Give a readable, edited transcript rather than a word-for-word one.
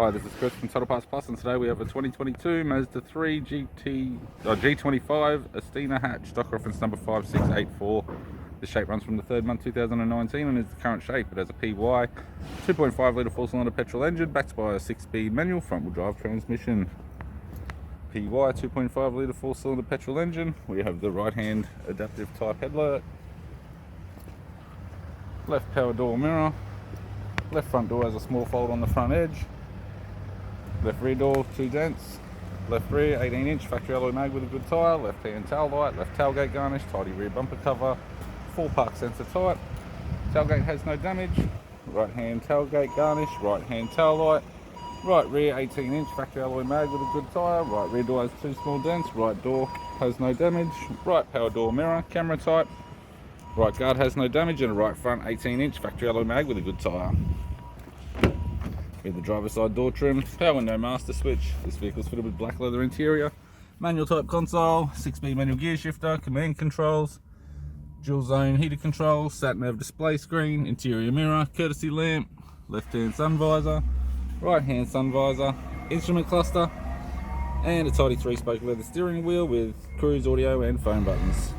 Hi, this is Chris from Total Parts Plus, and today we have a 2022 Mazda 3 G25 Astina Hatch, stock reference number 5684. The shape runs from the 3rd month 2019 and is the current shape. It has a PY 2.5 litre 4-cylinder petrol engine backed by a 6-speed manual front-wheel drive transmission. PY 2.5 litre 4-cylinder petrol engine. We have the right-hand adaptive type headlight, left power door mirror, left front door has a small fold on the front edge, left rear door 2 dents, left rear 18-inch factory alloy mag with a good tyre, left hand tail light, left tailgate garnish, tidy rear bumper cover, full park sensor type, tailgate has no damage, right hand tailgate garnish, right hand tail light, right rear 18-inch factory alloy mag with a good tyre, right rear door has 2 small dents, right door has no damage, right power door mirror, camera type, right guard has no damage, and a right front 18-inch factory alloy mag with a good tyre. We have the driver's side door trim, power window master switch. This vehicle is fitted with black leather interior, manual type console, 6-speed manual gear shifter, command controls, dual zone heater controls, sat nav display screen, interior mirror, courtesy lamp, left hand sun visor, right hand sun visor, instrument cluster, and a tidy 3-spoke leather steering wheel with cruise audio and phone buttons.